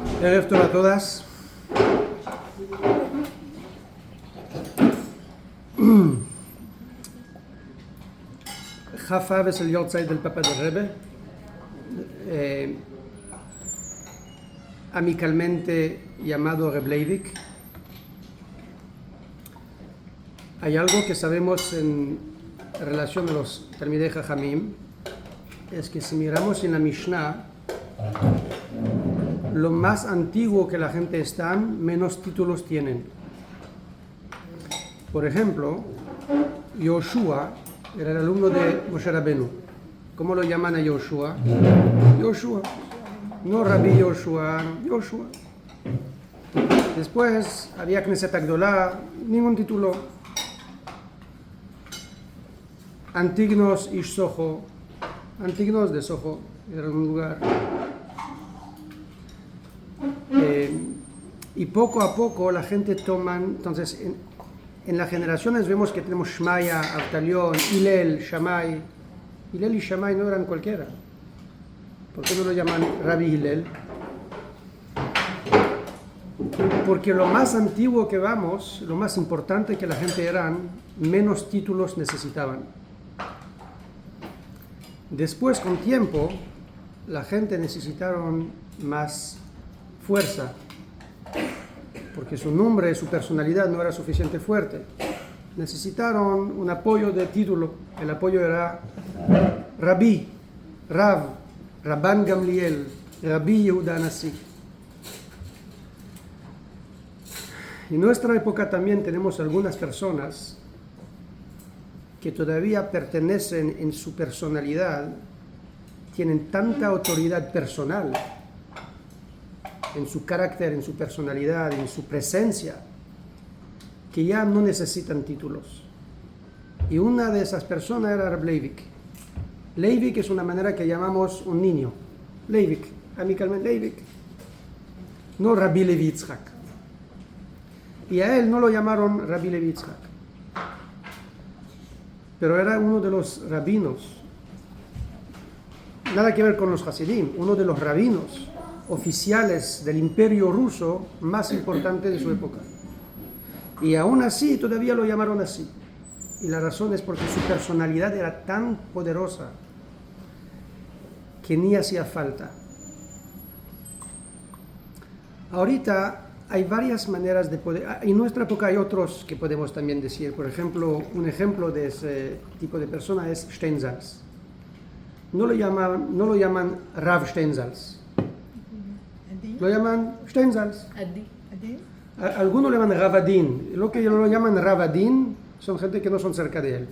ערב טוב a todas. Jaffa es el Yortzeit del Papa del Rebbe. Amicalmente llamado Reb Leivik. Hay algo que sabemos en relación a los Talmidei Jajamim, es que si miramos en la Mishnah, lo más antiguo que la gente está, menos títulos tienen. Por ejemplo, Yoshua era el alumno de Moshe Rabenu. ¿Cómo lo llaman a Yoshua? Yoshua. No Rabbi Yoshua, Yoshua. Después había Knesset Agdolá, ningún título. Antignos Ish Soho, Antignos de Soho, era un lugar. Y poco a poco la gente toma, entonces en las generaciones vemos que tenemos Shmaya, Avtalión, Hillel, Shammai. Hillel y Shammai no eran cualquiera. ¿Por qué no lo llaman Rabbi Hillel? Porque lo más antiguo que vamos, lo más importante que la gente eran, menos títulos necesitaban. Después, con tiempo, la gente necesitaron más fuerza, porque su nombre, su personalidad no era suficiente fuerte. Necesitaron un apoyo de título. El apoyo era Rabbi, Rav, Rabban Gamliel, Rabbi Yehuda Anasi. En nuestra época también tenemos algunas personas que todavía pertenecen en su personalidad, tienen tanta autoridad personal en su carácter, en su personalidad, en su presencia, que ya no necesitan títulos. Y una de esas personas era Reb Leivik. Leivik es una manera que llamamos un niño. Leivik, amicalmente Leivik. No Rabbi Levi Yitzhak. Y a él no lo llamaron Rabbi Levi Yitzhak. Pero era uno de los rabinos. Nada que ver con los Hasidim. Uno de los rabinos oficiales del Imperio Ruso más importante de su época. Y aún así todavía lo llamaron así. Y la razón es porque su personalidad era tan poderosa que ni hacía falta. Ahorita hay varias maneras de poder. En nuestra época hay otros que podemos también decir. Por ejemplo, un ejemplo de ese tipo de persona es Steinsaltz. No lo llaman Rav Steinsaltz. Lo llaman Steinsaltz. Algunos lo llaman Ravadin. Lo que lo llaman Ravadin son gente que no son cerca de él.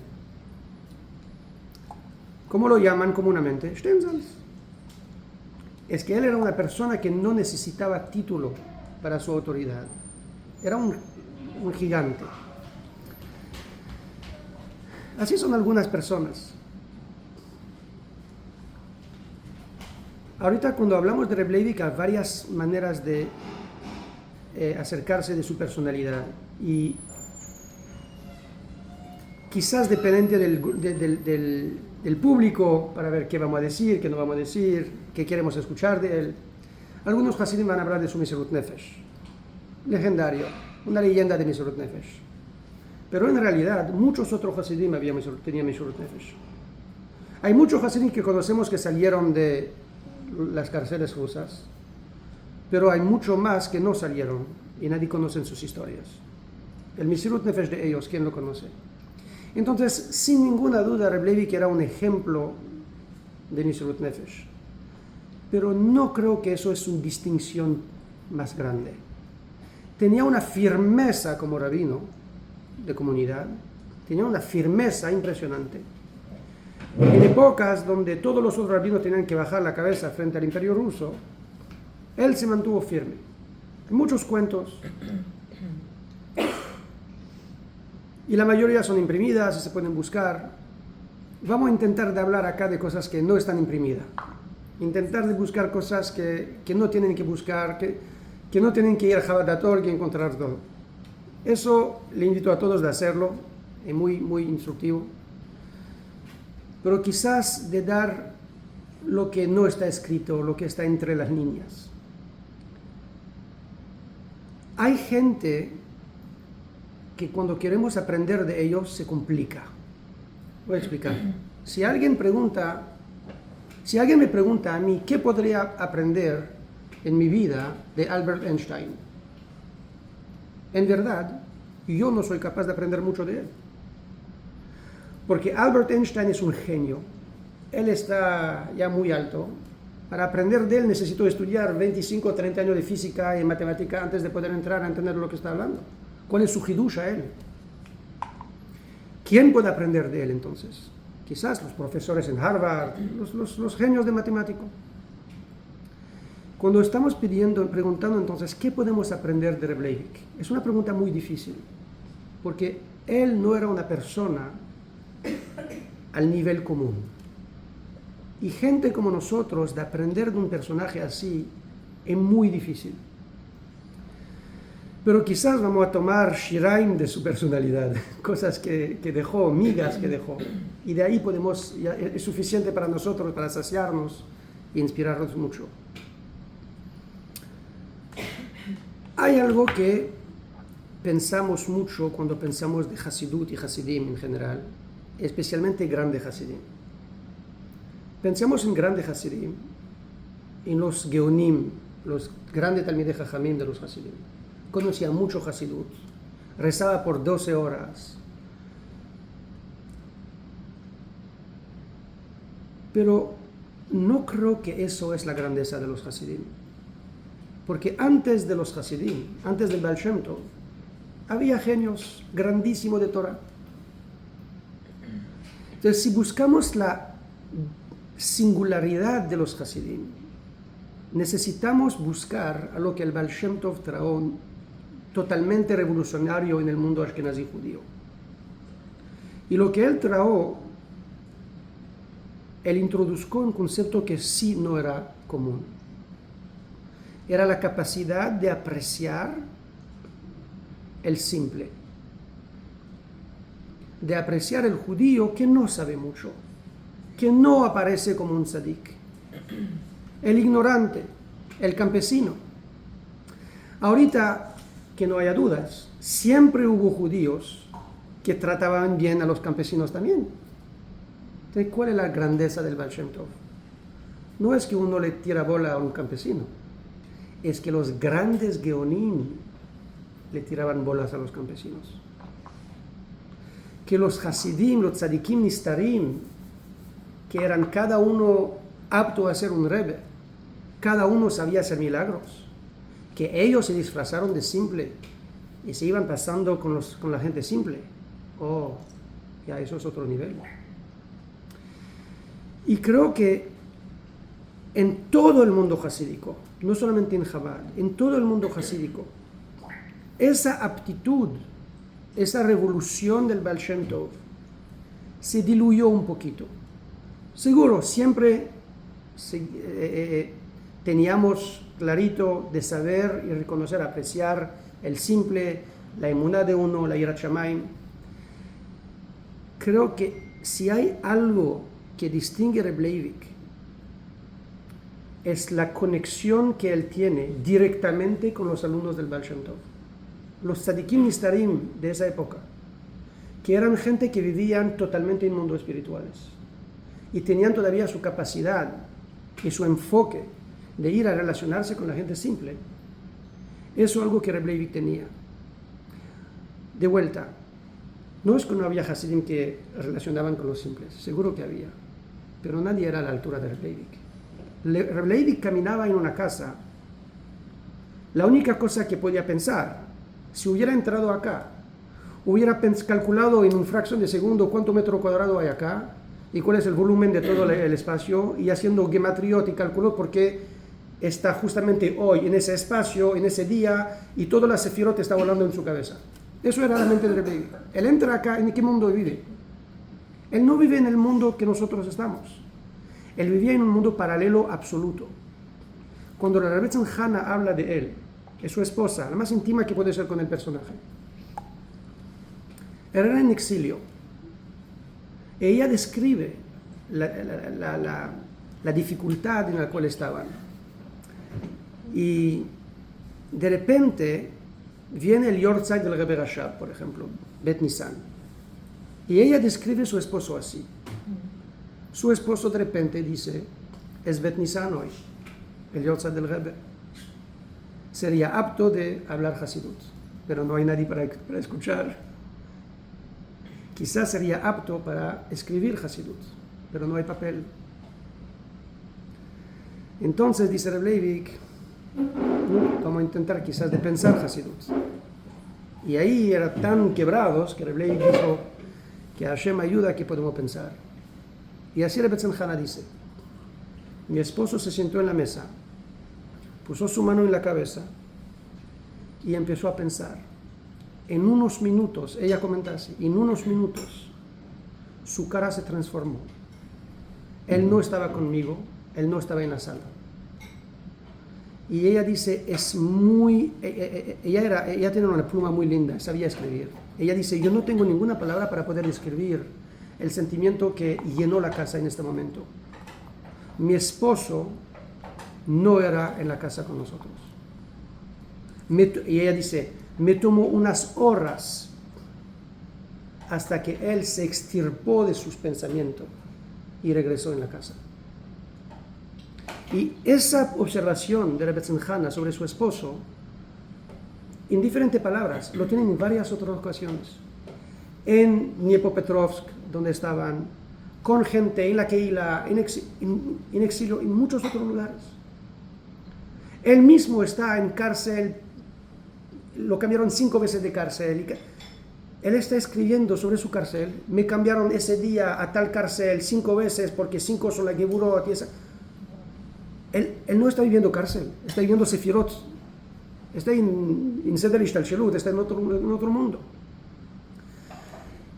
¿Cómo lo llaman comúnmente? Steinsaltz. Es que él era una persona que no necesitaba título para su autoridad. Era un gigante. Así son algunas personas. Ahorita cuando hablamos de Reb Leivik hay varias maneras de acercarse de su personalidad. Y quizás dependiente del público para ver qué vamos a decir, qué no vamos a decir, qué queremos escuchar de él. Algunos Hasidim van a hablar de su Mesirut Nefesh, legendario, una leyenda de Mesirut Nefesh. Pero en realidad muchos otros Hasidim tenían Mesirut Nefesh. Hay muchos Hasidim que conocemos que salieron de las cárceles rusas, pero hay mucho más que no salieron y nadie conoce sus historias. El Mesirut Nefesh de ellos, ¿quién lo conoce? Entonces, sin ninguna duda, Reb Leivik era un ejemplo de Mesirut Nefesh. Pero no creo que eso es su distinción más grande. Tenía una firmeza como rabino de comunidad, tenía una firmeza impresionante. En épocas donde todos los otros rabinos tenían que bajar la cabeza frente al Imperio Ruso, él se mantuvo firme. Hay muchos cuentos, y la mayoría son imprimidas y se pueden buscar. Vamos a intentar de hablar acá de cosas que no están imprimidas. Intentar de buscar cosas que no tienen que buscar, que no tienen que ir a Jabadator y encontrar todo. Eso le invito a todos de hacerlo, es muy, muy instructivo. Pero quizás de dar lo que no está escrito, lo que está entre las líneas. Hay gente que cuando queremos aprender de ellos se complica. Voy a explicar. Si alguien me pregunta a mí qué podría aprender en mi vida de Albert Einstein, en verdad, yo no soy capaz de aprender mucho de él. Porque Albert Einstein es un genio. Él está ya muy alto. Para aprender de él necesito estudiar 25 o 30 años de física y matemática antes de poder entrar a entender lo que está hablando. ¿Cuál es su hidush a él? ¿Quién puede aprender de él entonces? Quizás los profesores en Harvard, los genios de matemático. Cuando estamos preguntando entonces, ¿qué podemos aprender de Reb Leivik? Es una pregunta muy difícil, porque él no era una persona al nivel común. Y gente como nosotros, de aprender de un personaje así, es muy difícil. Pero quizás vamos a tomar shiraim de su personalidad, cosas que dejó, migas que dejó. Y de ahí es suficiente para nosotros, para saciarnos e inspirarnos mucho. Hay algo que pensamos mucho cuando pensamos de Hasidut y Hasidim en general, especialmente grande Hasidim. Pensemos en grande Hasidim, en los Geonim, los grandes Talmidei Jajamim de los Hasidim. Conocía mucho Hasidut, rezaba por 12 horas. Pero no creo que eso es la grandeza de los Hasidim. Porque antes de los Hasidim, antes del Baal Shem Tov, había genios grandísimos de Torah. Entonces, si buscamos la singularidad de los Hasidim, necesitamos buscar a lo que el Baal Shem Tov trajo totalmente revolucionario en el mundo ashkenazí judío. Y lo que él trajo, él introdujo un concepto que sí no era común. Era la capacidad de apreciar el simple, de apreciar el judío que no sabe mucho, que no aparece como un tzadik, el ignorante, el campesino. Ahorita, que no haya dudas, siempre hubo judíos que trataban bien a los campesinos también. Entonces, ¿cuál es la grandeza del Baal Shem Tov? No es que uno le tira bola a un campesino, es que los grandes Geonim le tiraban bolas a los campesinos. Que los Hasidim, los Tzadikim Nistarim, que eran cada uno apto a ser un Rebbe, cada uno sabía hacer milagros, que ellos se disfrazaron de simple y se iban pasando con la gente simple. Oh, ya eso es otro nivel. Y creo que en todo el mundo hasídico, no solamente en Chabad, en todo el mundo hasídico, esa aptitud, esa revolución del Baal Shem Tov se diluyó un poquito. Seguro, siempre teníamos clarito de saber y reconocer, apreciar el simple, la emuná de uno, la yirat shamayim. Creo que si hay algo que distingue a Reb Leivik, es la conexión que él tiene directamente con los alumnos del Baal Shem Tov. Los tzadikim nistarim de esa época, que eran gente que vivían totalmente en mundos espirituales y tenían todavía su capacidad y su enfoque de ir a relacionarse con la gente simple. Eso es algo que Reb Leivik tenía. De vuelta, no es que no había Hasidim que relacionaban con los simples, seguro que había, pero nadie era a la altura de Reb Leivik. Reb Leivik caminaba en una casa, la única cosa que podía pensar, si hubiera entrado acá, hubiera calculado en un fracción de segundo cuánto metro cuadrado hay acá y cuál es el volumen de todo el espacio, y haciendo gematriot y cálculos porque está justamente hoy en ese espacio, en ese día, y toda la sefirot está volando en su cabeza. Eso era la mente de Reb Leivik. Él entra acá, ¿en qué mundo vive? Él no vive en el mundo que nosotros estamos. Él vivía en un mundo paralelo absoluto. Cuando la Rebbetzin Hannah habla de él, es su esposa, la más íntima que puede ser con el personaje. Él era en exilio. Ella describe la dificultad en la cual estaban. Y de repente viene el Yortzeit del Rebbe Rashab, por ejemplo, Bet Nisan, y ella describe a su esposo así. Su esposo de repente dice, es Bet Nisan hoy, el Yortzeit del Rebbe. Sería apto de hablar Hasidut, pero no hay nadie para escuchar. Quizás sería apto para escribir Hasidut, pero no hay papel. Entonces, dice Reb Leivik, vamos a intentar quizás de pensar Hasidut. Y ahí eran tan quebrados que Reb Leivik dijo que Hashem ayuda que podemos pensar. Y así Reb Tzemchana dice, mi esposo se sentó en la mesa, puso su mano en la cabeza y empezó a pensar. En unos minutos, ella comenta así, en unos minutos su cara se transformó. Él no estaba conmigo, él no estaba en la sala. Y ella dice, ella tiene una pluma muy linda, sabía escribir. Ella dice, yo no tengo ninguna palabra para poder describir el sentimiento que llenó la casa en este momento. Mi esposo no era en la casa con nosotros. Y ella dice, me tomó unas horas hasta que él se extirpó de sus pensamientos y regresó en la casa. Y esa observación de Reb Tzemchana sobre su esposo, en diferentes palabras, lo tienen en varias otras ocasiones. En Dniepropetrovsk, donde estaban, con gente en la Keilah, en exilio, en muchos otros lugares. Él mismo está en cárcel, lo cambiaron 5 veces de cárcel. Él está escribiendo sobre su cárcel, me cambiaron ese día a tal cárcel 5 veces porque 5 son la Geburot y esa. Él no está viviendo cárcel, está viviendo Sefirot, está en Seder Ishtalshelut, está en otro mundo.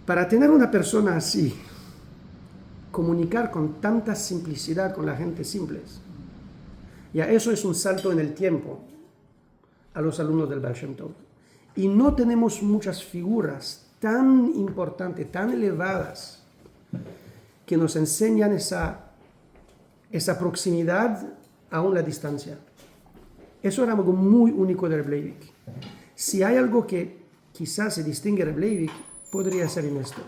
Para tener una persona así, comunicar con tanta simplicidad con la gente simples, ya eso es un salto en el tiempo a los alumnos del Baal Shem Tov. Y no tenemos muchas figuras tan importantes, tan elevadas, que nos enseñan esa proximidad aún la distancia. Eso era algo muy único de Reb Leivik. Si hay algo que quizás se distingue de Reb Leivik, podría ser en esto.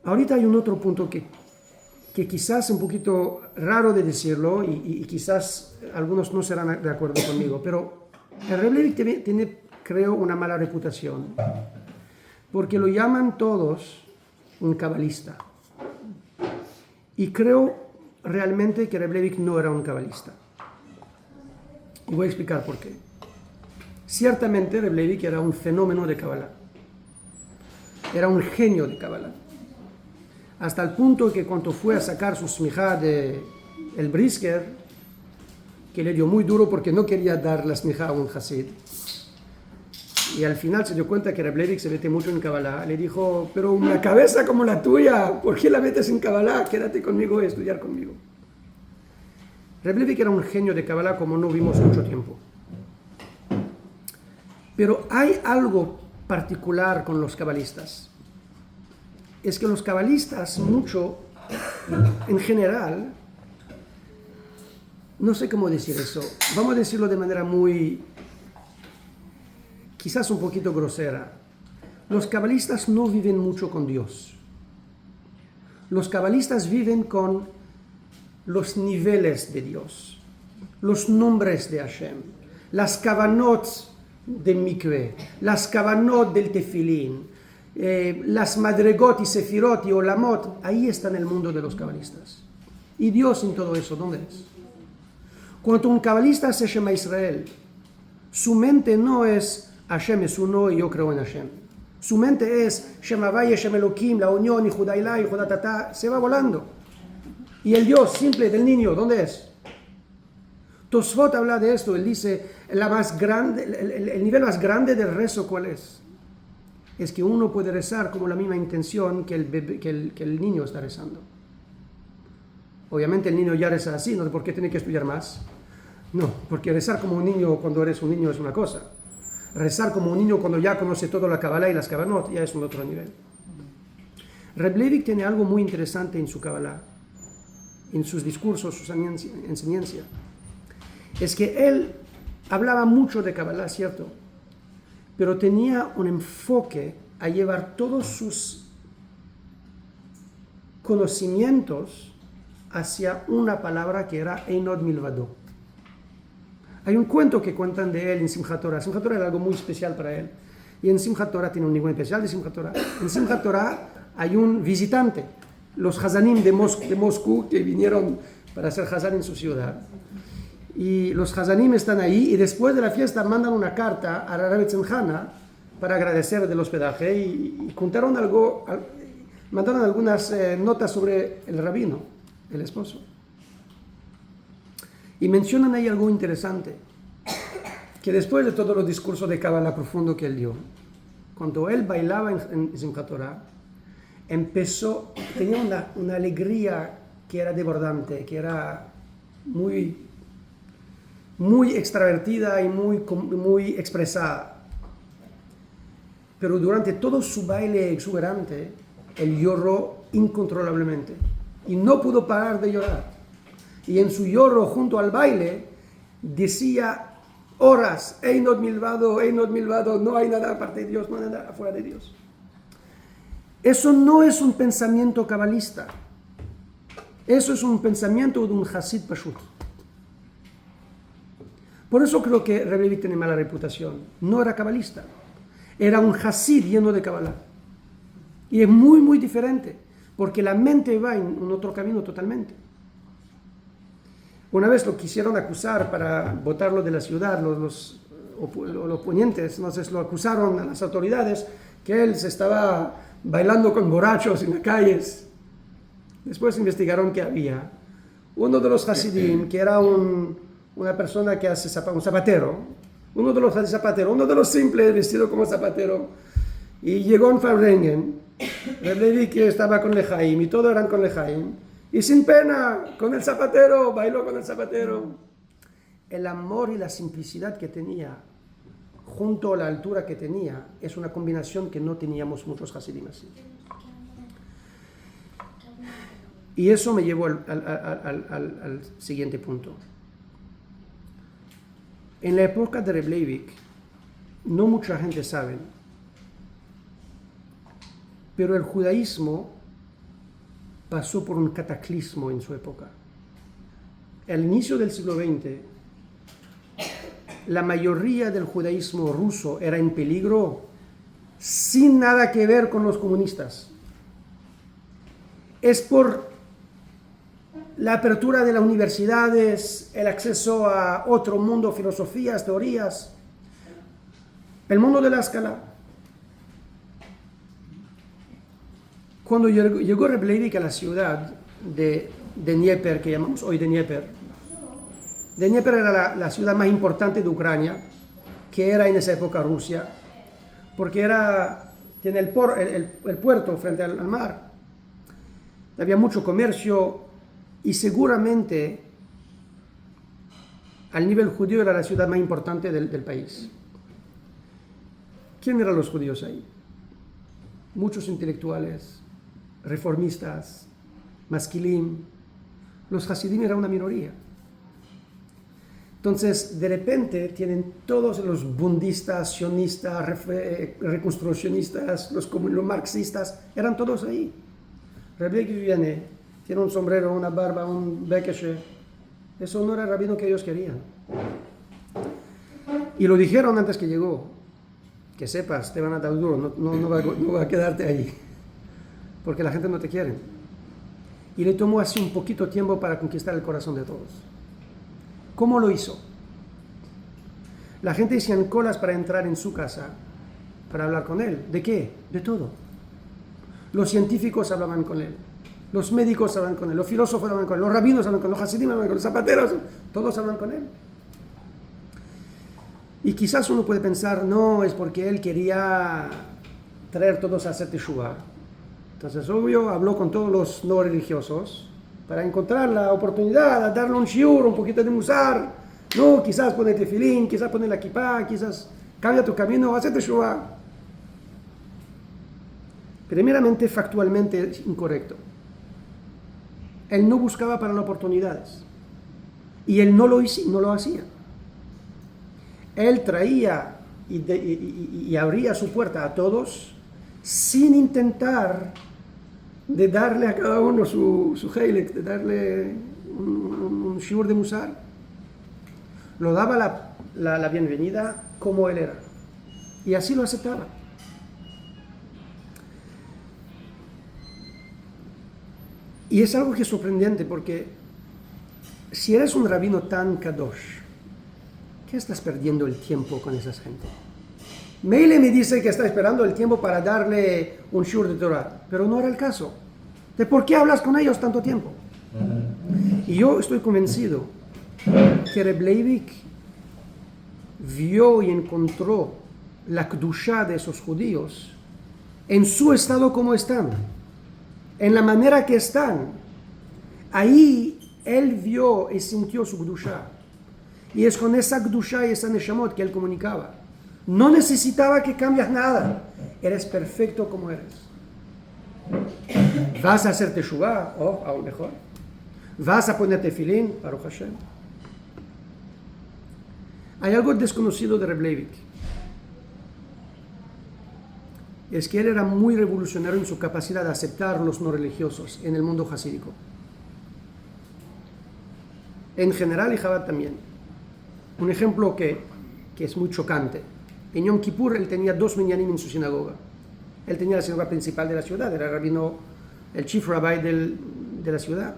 Ahorita hay un otro punto que quizás es un poquito raro de decirlo y quizás algunos no serán de acuerdo conmigo, pero el Reb Leivik tiene, creo, una mala reputación porque lo llaman todos un cabalista. Y creo realmente que Reb Leivik no era un cabalista. Y voy a explicar por qué. Ciertamente Reb Leivik era un fenómeno de Kabbalah. Era un genio de Kabbalah. Hasta el punto que cuando fue a sacar su smijá de el brisker, que le dio muy duro porque no quería dar la smijá a un hasid. Y al final se dio cuenta que Reb Leivik se mete mucho en Kabbalah. Le dijo, pero una cabeza como la tuya, ¿por qué la metes en Kabbalah? Quédate conmigo y estudiar conmigo. Reb Leivik era un genio de Kabbalah como no vimos mucho tiempo. Pero hay algo particular con los cabalistas. Es que los cabalistas, mucho, en general, no sé cómo decir eso, vamos a decirlo de manera muy, quizás un poquito grosera. Los cabalistas no viven mucho con Dios. Los cabalistas viven con los niveles de Dios, los nombres de Hashem, las kavanot de mikveh, las kavanot del tefilín, las madregot y sefirot y olamot. Ahí está en el mundo de los cabalistas. Y Dios en todo eso, ¿dónde es? Cuando un cabalista se llama Israel, su mente no es Hashem es uno y yo creo en Hashem. Su mente es Shem Havai, Shem Elohim, la unión, y Judailá, y Judatata, se va volando. Y el Dios simple del niño, ¿dónde es? Tosfot habla de esto, él dice, el nivel más grande del rezo, ¿cuál es? Es que uno puede rezar como la misma intención que el niño está rezando. Obviamente el niño ya reza así, no sé por qué tiene que estudiar más. No, porque rezar como un niño cuando eres un niño es una cosa. Rezar como un niño cuando ya conoce toda la Kabbalah y las Kavanot ya es un otro nivel. Reb Leivik tiene algo muy interesante en su Kabbalah, en sus discursos, sus enseñanzas. Es que él hablaba mucho de Kabbalah, cierto, pero tenía un enfoque a llevar todos sus conocimientos hacia una palabra que era Einod Milvado. Hay un cuento que cuentan de él en Simchat Torah. Simchat Torah era algo muy especial para él. Y en Simchat Torah tiene un nivel especial de Simchat Torah. En Simchat Torah hay un visitante, los Hazanim de Moscú, que vinieron para hacer Hazan en su ciudad. Y los Hazanim están ahí y después de la fiesta mandan una carta a Rabbi Tzemchana para agradecer del hospedaje y contaron algo, mandaron algunas notas sobre el rabino, el esposo. Y mencionan ahí algo interesante, que después de todos los discursos de Kabbalah profundo que él dio, cuando él bailaba en Simchat Torah, tenía una alegría que era desbordante, que era muy extravertida y muy expresada. Pero durante todo su baile exuberante, él lloró incontrolablemente y no pudo parar de llorar. Y en su lloro junto al baile decía horas, Einod Milvado, no hay nada aparte de Dios, no hay nada afuera de Dios. Eso no es un pensamiento cabalista. Eso es un pensamiento de un Hasid Pashut. Por eso creo que Rebbe Levi tiene mala reputación. No era cabalista. Era un Hasid lleno de Kabbalah. Y es muy diferente, porque la mente va en un otro camino totalmente. Una vez lo quisieron acusar para botarlo de la ciudad, los oponentes, entonces lo acusaron a las autoridades que él se estaba bailando con borrachos en las calles. Después investigaron que había uno de los Hasidim, que era una persona que hace un zapatero, uno de los simples vestido como zapatero, y llegó en Fabrengen, Rebbe Levi que estaba con Lejaim, y todos eran con Lejaim, y sin pena, con el zapatero, bailó con el zapatero. El amor y la simplicidad que tenía, junto a la altura que tenía, es una combinación que no teníamos muchos Hasidim así. Y eso me llevó al siguiente punto. En la época de Rebbe Levi, no mucha gente sabe, pero el judaísmo pasó por un cataclismo en su época. Al inicio del siglo XX, la mayoría del judaísmo ruso era en peligro sin nada que ver con los comunistas. Es por la apertura de las universidades, el acceso a otro mundo, filosofías, teorías, el mundo de la escala. Cuando llegó Rebbe Levi a la ciudad de Dnieper, que llamamos hoy Dnieper era la ciudad más importante de Ucrania, que era en esa época Rusia, porque tiene el puerto frente al mar, había mucho comercio y seguramente al nivel judío era la ciudad más importante del país. ¿Quién eran los judíos ahí? Muchos intelectuales, reformistas, masquilim. Los hasidim eran una minoría. Entonces, de repente, tienen todos los bundistas, sionistas, reconstruccionistas, los marxistas, eran todos ahí. Rebbe Levi viene, tiene un sombrero, una barba, un bekeshe. Eso no era el rabino que ellos querían. Y lo dijeron antes que llegó. Que sepas, te van a dar duro, no va a quedarte ahí. Porque la gente no te quiere. Y le tomó así un poquito tiempo para conquistar el corazón de todos. ¿Cómo lo hizo? La gente hacían colas para entrar en su casa, para hablar con él. ¿De qué? De todo. Los científicos hablaban con él, los médicos hablaban con él, los filósofos hablaban con él, los rabinos hablaban con él, los hasidim hablaban con él, los zapateros, todos hablaban con él. Y quizás uno puede pensar, no, es porque él quería traer todos a hacer teshuvah. Entonces, obvio, habló con todos los no religiosos para encontrar la oportunidad de darle un shiur, un poquito de musar. No, quizás poner tefilín, quizás poner la kippah, quizás cambia tu camino, hace teshuvah. Primeramente, factualmente es incorrecto. Él no buscaba para las oportunidades. Y él no lo hacía. él traía y abría su puerta a todos sin intentar de darle a cada uno su heilek, de darle un shiur de musar. Lo daba la bienvenida como él era. Y así lo aceptaba. Y es algo que es sorprendente porque si eres un rabino tan kadosh, ¿qué estás perdiendo el tiempo con esa gente? Meile me dice que está esperando el tiempo para darle un shiur de Torah, pero no era el caso. ¿De por qué hablas con ellos tanto tiempo? Y yo estoy convencido que Reb Leivik vio y encontró la kedusha de esos judíos en su estado como están, en la manera que están. Ahí él vio y sintió su kedusha. Y es con esa kedusha y esa neshamot que él comunicaba. No necesitaba que cambies nada. Eres perfecto como eres. ¿Vas a hacer teshuvah? Oh, aún mejor. ¿Vas a poner tefilín? Baruch Hashem. Hay algo desconocido de Reb Leivik. Es que él era muy revolucionario en su capacidad de aceptar los no religiosos en el mundo hasídico. En general y Chabad también. Un ejemplo que es muy chocante. En Yom Kippur él tenía 2 minyanim en su sinagoga. Él tenía la sinagoga principal de la ciudad, era el rabino, el chief rabbi de la ciudad.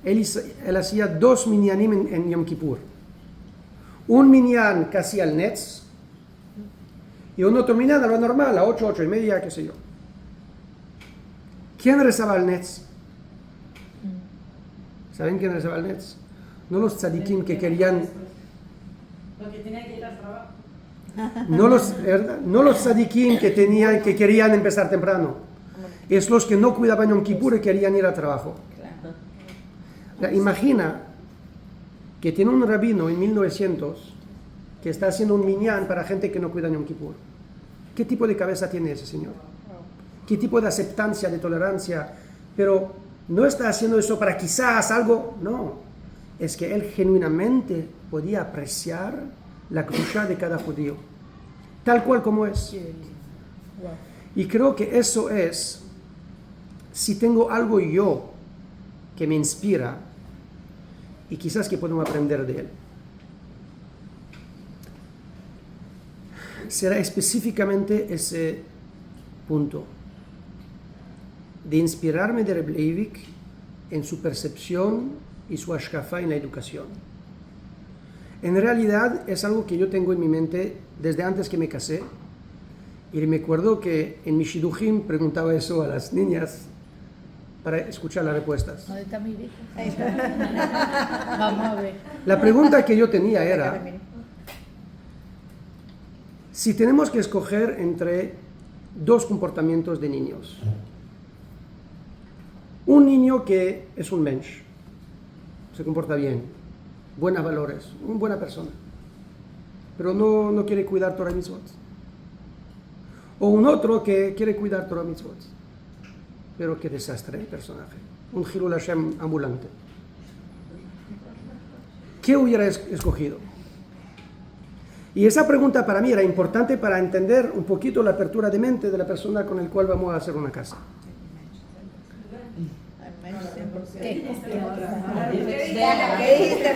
Él hacía 2 minyanim en Yom Kippur. Un minyan casi al Netz y un otro minyan a lo normal, a 8, 8 y media, qué sé yo. ¿Quién rezaba al Netz? ¿Saben quién rezaba al Netz? No los tzadikim que querían... Porque tenía que ir al trabajo. No los tzadikim que querían empezar temprano. Es los que no cuidaban Yom Kippur y querían ir al trabajo. Imagina que tiene un rabino en 1900 que está haciendo un minyan para gente que no cuida Yom Kippur. ¿Qué tipo de cabeza tiene ese señor? ¿Qué tipo de aceptancia, de tolerancia? Pero no está haciendo eso para quizás algo, no. Es que él genuinamente podía apreciar la kedusha de cada judío, tal cual como es. Y creo que eso es, si tengo algo yo que me inspira, y quizás que podemos aprender de él, será específicamente ese punto de inspirarme de Reb Leivik en su percepción y su ashkafa en la educación. En realidad es algo que yo tengo en mi mente desde antes que me casé, y me acuerdo que en mi shidduchim preguntaba eso a las niñas para escuchar las respuestas. ¿Dónde está mi hijo? Vamos a ver. La pregunta que yo tenía era, si tenemos que escoger entre 2 comportamientos de niños. Un niño que es un mensch, se comporta bien, buenos valores, una buena persona, pero no quiere cuidar Torah Mitzvot. O un otro que quiere cuidar Torah Mitzvot, pero qué desastre el personaje, un Hilul Hashem ambulante. ¿Qué hubiera escogido? Y esa pregunta para mí era importante para entender un poquito la apertura de mente de la persona con la cual vamos a hacer una casa. ¿Qué? ¿Qué dijiste?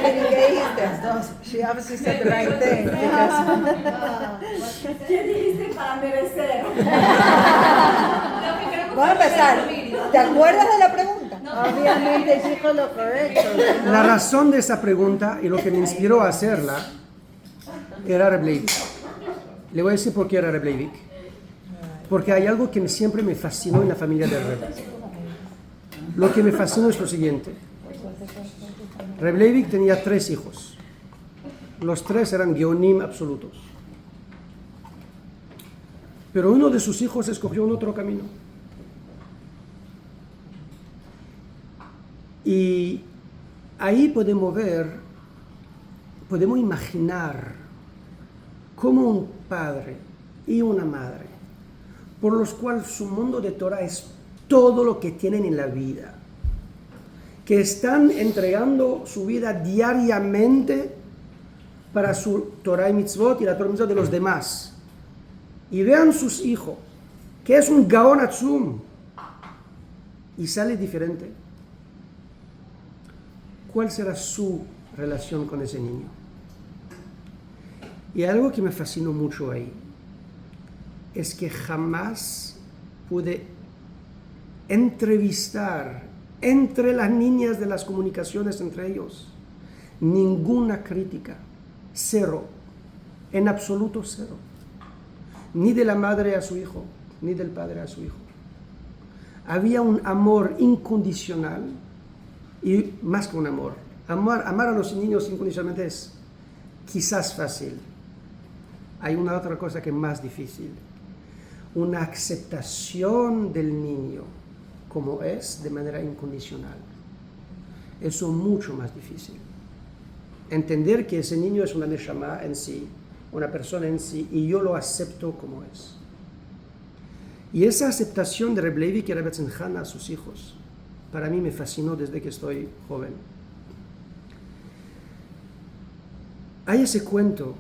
She obviously said the right thing. ¿Qué dijiste para merecer? Vamos a empezar. ¿Te acuerdas de la pregunta? Obviamente dijo lo correcto. La razón de esa pregunta y lo que me inspiró a hacerla era Reb Leivik. Le voy a decir por qué era Reb Leivik. Porque hay algo que siempre me fascinó en la familia de Reb. Lo que me fascinó es lo siguiente. Reb Leivik tenía 3 hijos. Los 3 eran geonim absolutos. Pero uno de sus hijos escogió un otro camino. Y ahí podemos imaginar cómo un padre y una madre, por los cuales su mundo de Torah es todo lo que tienen en la vida, que están entregando su vida diariamente para su Torah y Mitzvot y la Torah y Mitzvot de los demás. Y vean sus hijos, que es un Gaon Atzum, y sale diferente. ¿Cuál será su relación con ese niño? Y algo que me fascinó mucho ahí es que jamás pude entrevistar entre las niñas de las comunicaciones entre ellos ninguna crítica, cero, en absoluto cero, ni de la madre a su hijo, ni del padre a su hijo. Había un amor incondicional y más que un amor. Amar a los niños incondicionalmente es quizás fácil. Hay una otra cosa que es más difícil. Una aceptación del niño como es de manera incondicional. Eso es mucho más difícil. Entender que ese niño es una neshama en sí, una persona en sí, y yo lo acepto como es. Y esa aceptación de Reb Levi y Reb Tzimtzana a sus hijos, para mí me fascinó desde que estoy joven. Hay ese cuento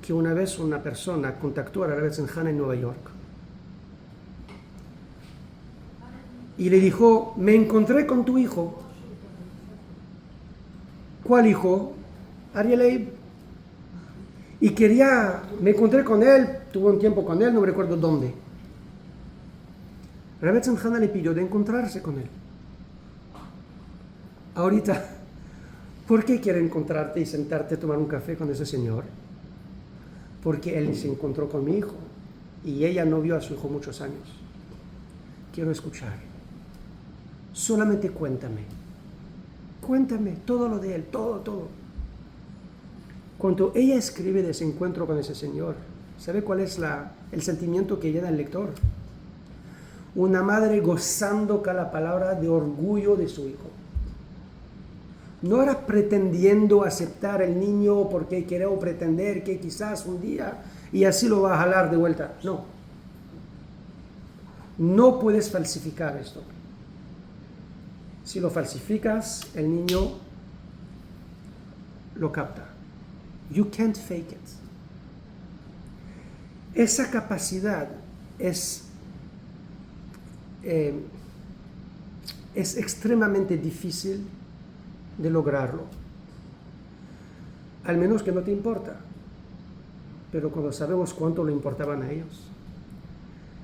que una vez una persona contactó a Reb Tzimtzana en Nueva York y le dijo: me encontré con tu hijo. ¿Cuál hijo? Ariel Leib. Y me encontré con él, tuve un tiempo con él, no me recuerdo dónde. Reb Tzimtzana le pidió de encontrarse con él. Ahorita, ¿por qué quiere encontrarte y sentarte a tomar un café con ese señor? Porque él se encontró con mi hijo y ella no vio a su hijo muchos años. Quiero escuchar. Solamente cuéntame todo lo de él, todo. Cuando ella escribe de ese encuentro con ese señor, ¿sabe cuál es el sentimiento que llena el lector? Una madre gozando cada palabra de orgullo de su hijo. No era pretendiendo aceptar el niño porque quiere pretender que quizás un día y así lo va a jalar de vuelta. No. No puedes falsificar esto. Si lo falsificas, el niño lo capta. You can't fake it. Esa capacidad es extremadamente difícil de lograrlo. Al menos que no te importa. Pero cuando sabemos cuánto le importaban a ellos.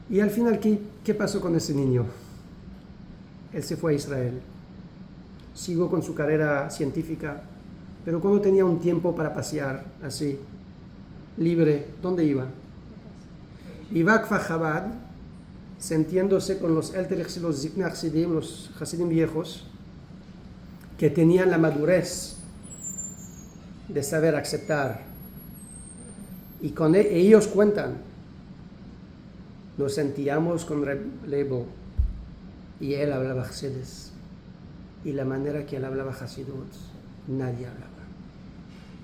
Y al final, ¿qué pasó con ese niño? Él se fue a Israel. Siguió con su carrera científica. Pero cuando tenía un tiempo para pasear, así, libre, ¿dónde iba? Iba a Kfar Chabad, sintiéndose con los los Ziknei Hasidim, los Hasidim viejos, que tenían la madurez de saber aceptar. Y ellos cuentan, nos sentíamos con Reb Lebo y él hablaba Hasidus. Y la manera que él hablaba Hasidut, nadie hablaba.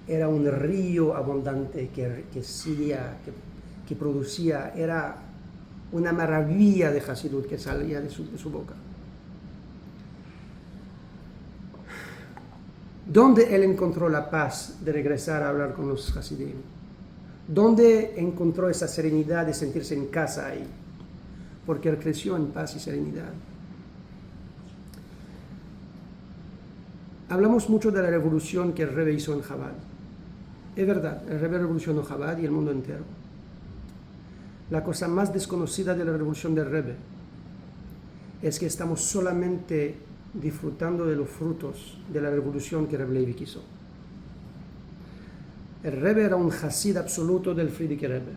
Era un río abundante que producía, era una maravilla de Hasidut que salía de su boca. ¿Dónde él encontró la paz de regresar a hablar con los Hasidim? ¿Dónde encontró esa serenidad de sentirse en casa ahí? Porque él creció en paz y serenidad. Hablamos mucho de la revolución que el Rebbe hizo en Chabad. Es verdad, el Rebbe revolucionó Chabad y el mundo entero. La cosa más desconocida de la revolución del Rebbe es que estamos solamente disfrutando de los frutos de la revolución que Reb Levi hizo. El Rebbe era un Hasid absoluto del Frierdiker Rebbe,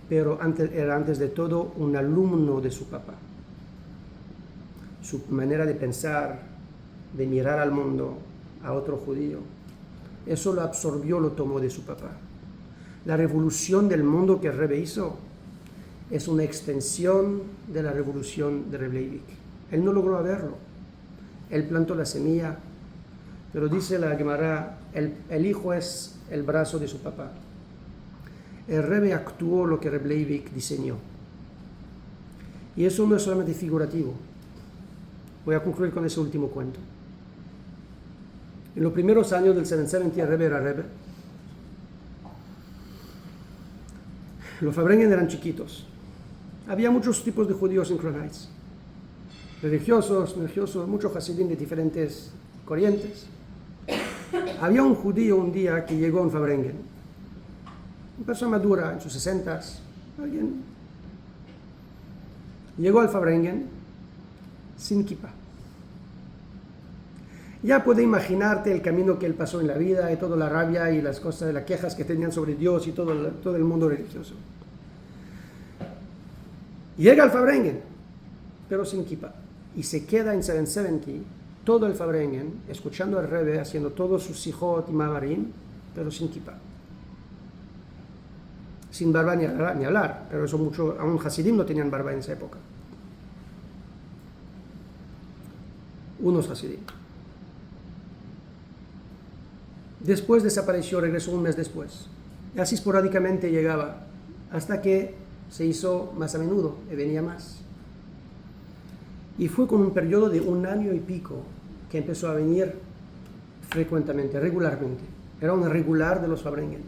pero era antes de todo un alumno de su papá. Su manera de pensar, de mirar al mundo, a otro judío, eso lo absorbió, lo tomó de su papá. La revolución del mundo que el Rebbe hizo es una extensión de la revolución de Reb Levi. Él no logró verlo. Él plantó la semilla, pero dice la Gemara, el hijo es el brazo de su papá. El Rebbe actuó lo que Reb Levi diseñó. Y eso no es solamente figurativo. Voy a concluir con ese último cuento. En los primeros años del 770 Rebbe era Rebbe. Los Fabrengen eran chiquitos. Había muchos tipos de judíos en Crown Heights. Religiosos, muchos hasidim de diferentes corrientes. Había un judío un día que llegó en Fabrengen. Una persona madura, en sus 60s. Alguien llegó al Fabrengen sin kippah. Ya puedes imaginarte el camino que él pasó en la vida y toda la rabia y las cosas, las quejas que tenían sobre Dios y todo el mundo religioso. Llega al Fabrengen, pero sin kippah. Y se queda en 770, todo el Fabrengen, escuchando al Rebbe, haciendo todos sus sijot y mavarim, pero sin kippah. Sin barba ni hablar, pero eso mucho, aún hasidim no tenían barba en esa época. Unos hasidim. Después desapareció, regresó un mes después. Y así esporádicamente llegaba, hasta que se hizo más a menudo y venía más. Y fue con un periodo de 1 año y pico que empezó a venir frecuentemente, regularmente. Era un regular de los Fabrengen.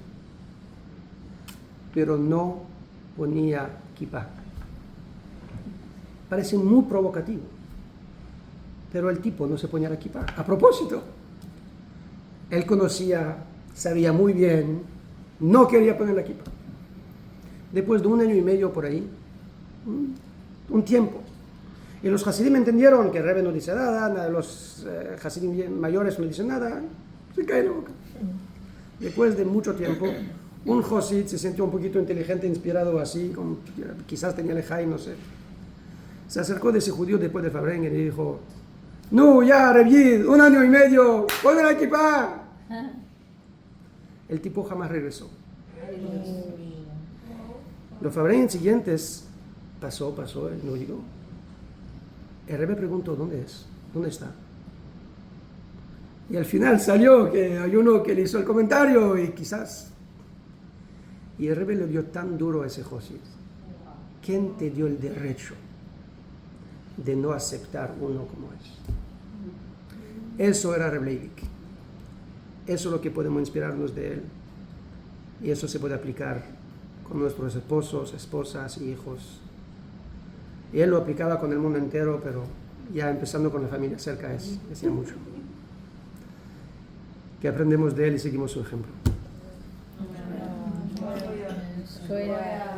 Pero no ponía kippah. Parece muy provocativo. Pero el tipo no se ponía la kippah. A propósito. Él conocía, sabía muy bien, no quería poner la kippah. Después de 1 año y medio por ahí, un tiempo. Y los hasidim entendieron que el Rebbe no dice nada, los hasidim mayores no dicen nada, se cae la boca. Después de mucho tiempo, un hasid se sintió un poquito inteligente, inspirado así, quizás tenía lejaim, no sé. Se acercó de ese judío después de Fabrengen y dijo: no, ya, Rebbe, 1 año y medio, ponme la kippah. El tipo jamás regresó. Los Fabrengen siguientes pasó, él no llegó. El Rebbe preguntó: ¿dónde es? ¿Dónde está? Y al final salió que hay uno que le hizo el comentario y quizás. Y el Rebbe le dio tan duro a ese Josid. ¿Quién te dio el derecho de no aceptar uno como es? Eso era Reb Leivik. Eso es lo que podemos inspirarnos de él. Y eso se puede aplicar con nuestros esposos, esposas y hijos. Y él lo aplicaba con el mundo entero, pero ya empezando con la familia cerca decía mucho. Que aprendemos de él y seguimos su ejemplo. Fuera.